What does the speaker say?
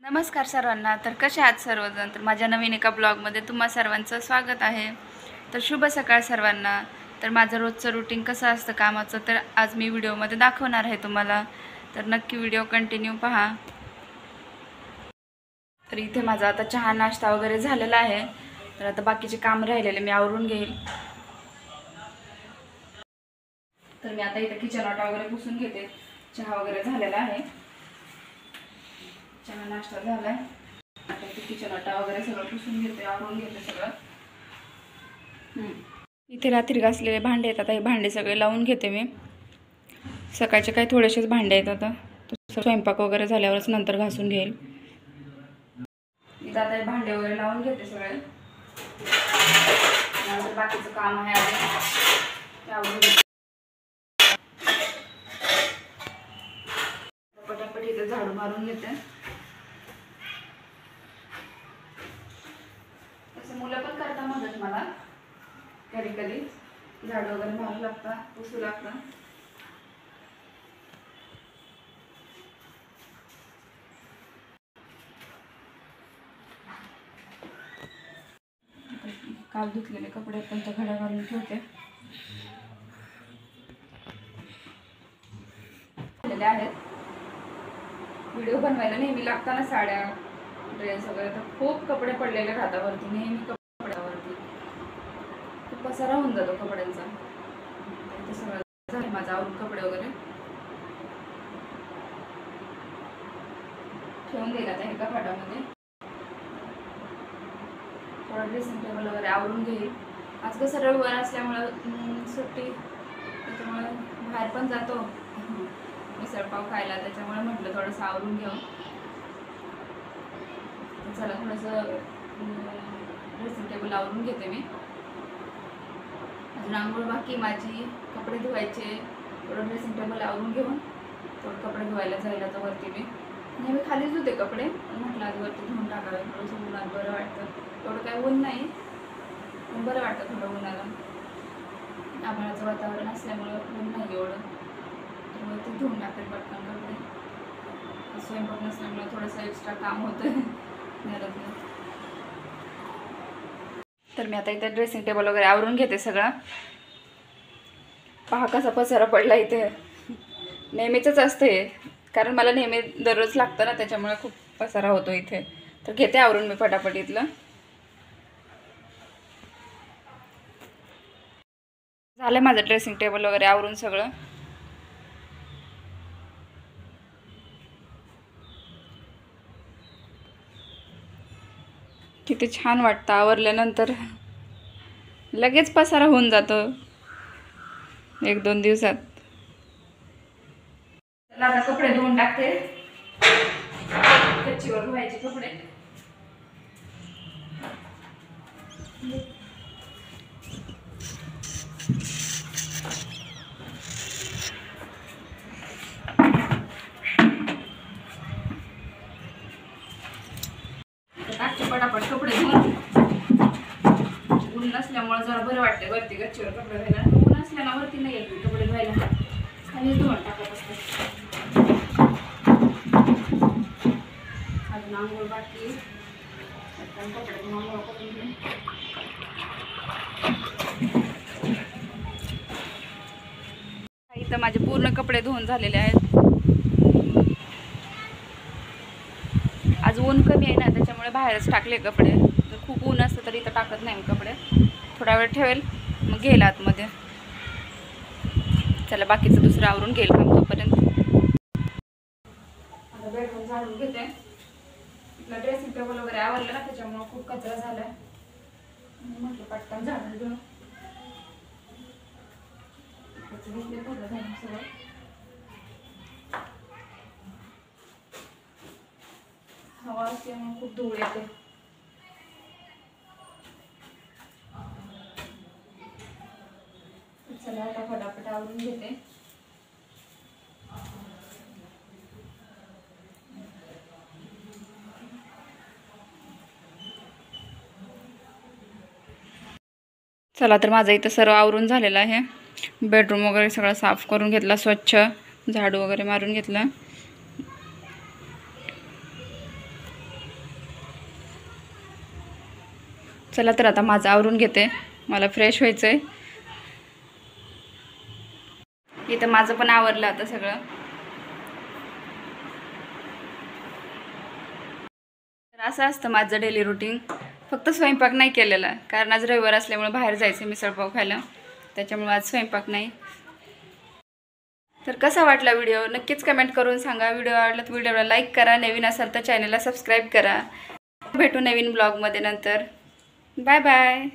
नमस्कार सर्वांना. तर कसे आहात सर्वजण? तर माझ्या नवीन एका ब्लॉगमध्ये तुम्हा सर्वांचं स्वागत आहे. तर शुभ सकाळ सर्वांना. तर माझं रोजचं रुटीन कसं असतं कामाचं, तर आज मी व्हिडिओमध्ये दाखवणार आहे तुम्हाला. तर नक्की व्हिडिओ कंटिन्यू पहा. तर इथे माझा आता चहा नाश्ता वगैरे झालेला आहे. तर आता बाकीचे काम राहिलेले मी आवरून घेईल. तर मी आता इथे किचन वाटा वगैरे पुसून घेते. चहा वगैरे झालेला आहे, चहा नाश्ता झाला आहे. आता इथे किचन वाटा वगैरे सगळं पुसून घेते, आवरून घेते सगळं. इथे रात्री घासलेले भांडे आहेत, आता हे भांडे सगळे लावून घेते मी. सकाळचे काही थोडेसेच भांडे आहेत, आता तर स्वयंपाक वगैरे झाल्यावरच नंतर घासून घेईल. इथं आता हे भांडे वगैरे लावून घेते सगळे. नंतर बाकीचं काम आहे अजून. पटापट इथं झाडू मारून घेते. तसं मुलं पण करतात मदत मला कधी कधी. झाडू वगैरे मारू लागतात, पुसू लागतात. काल धुतलेले कपडे पण त्या घड्या घालून ठेवते. आहेत व्हिडिओ बनवायला नेहमी लागताना साड्या ड्रेस वगैरे, तर खूप कपडे पडलेले राहतात वरती, नेहमी कपड्यावरती खूप पसारा होऊन जातो कपड्यांचा. ते सगळं झालं माझं आवरून, कपडे वगैरे ठेवून दिला त्या एका फाटामध्ये. थोडा ड्रेसिंग टेबल वगैरे आवरून घेईल. आज कसं रविवार असल्यामुळं सुट्टी, त्याच्यामुळे बाहेर पण जातो मिसळपाव खायला, त्याच्यामुळे म्हटलं थोडंसं आवरून घेऊ. चला थोडंसं ड्रेसिंग टेबल आवरून घेते मी. अजून आंघोळ बाकी माझी, कपडे धुवायचे. थोडं ड्रेसिंग टेबल आवरून घेऊन थोडं कपडे धुवायला जायला तर वरती मी नेहमी खालीच धुते कपडे, म्हटलं आज वरती धुवून टाकावे. थोडंसं उन्हात बरं वाटतं. एवढं काही ऊन नाही पण बरं वाटतं थोडं उन्हाला. आभाळाचं वातावरण असल्यामुळं ऊन नाही एवढं, तर ते धुवून टाकते पटकन कपडे. स्वयंपाक नसल्यामुळे थोडंसं एक्स्ट्रा काम होतं घरातलं. तर मी आता इथे ड्रेसिंग टेबल वगैरे आवरून घेते सगळं. पहा कसा पसारा पडला इथे. नेहमीच असते, कारण मला नेहमी दररोज लागतं ना, त्याच्यामुळे खूप पसारा होतो इथे. तर घेते आवरून मी फटाफट इथलं. झालं माझं ड्रेसिंग टेबल वगैरे आवरून सगळं. किती छान वाटतं आवरल्यानंतर. लगेच पसारा होऊन जातो 1-2 दिवसात. आता कपडे धुवून टाकते. गच्चीवर धुवायचे कपडे. टाकते पटापट कपडे धुवून. ऊन नसल्यामुळे जरा बरं वाटतं वरती गच्चीवर कपडे धुवायला. ऊन असल्याला वरती नाही येत कपडे धुवायला, खाली धुवून टाकत असते. अजून आंघोळ बाकी, कपडे धुवून आंघोळ करून घेऊन. इथं माझे पूर्ण कपडे धुवून झालेले आहेत. आज ऊन कमी आहे ना, त्याच्यामुळे बाहेरच टाकले कपडे. जर खूप ऊन असतं तर इथं टाकत नाही मी कपडे. थोडा वेळ ठेवेल, मग घेईल आतमध्ये. चला बाकीचं दुसरं आवरून घेईल काम तोपर्यंत. आता बेडरूम झाडून घेते. इथलं ड्रेसिंग टेबल वगैरे आवरलं ना, त्याच्यामुळे खूप कचरा झालाय. म्हटलं पटकन झाडून घेऊन सगळं. हवा असल्यामुळे खूप धूळ येते. चला आता फटाफट आवरून घेते. चला तर माझं इथं सर्व आवरून झालेलं आहे. बेडरूम वगैरे सगळं साफ करून घेतला, स्वच्छ झाडू वगैरे मारून घेतला. चला तर आता माझं आवरून घेते, मला फ्रेश व्हायचं आहे. इथं माझं पण आवरलं आता सगळं. तर असं असतं माझं डेली रुटीन. फक्त स्वयंपाक नाही केलेला, कारण आज रविवार असल्यामुळे बाहेर जायचं मिसळपाव खायला, त्याच्यामुळे आज स्वयंपाक नाही. तर कसा वाटला व्हिडिओ नक्कीच कमेंट करून सांगा. व्हिडिओ आवडला तर व्हिडिओला लाईक करा, नवीन असाल तर चॅनलला सबस्क्राईब करा. भेटू नवीन ब्लॉगमध्ये नंतर. Bye bye.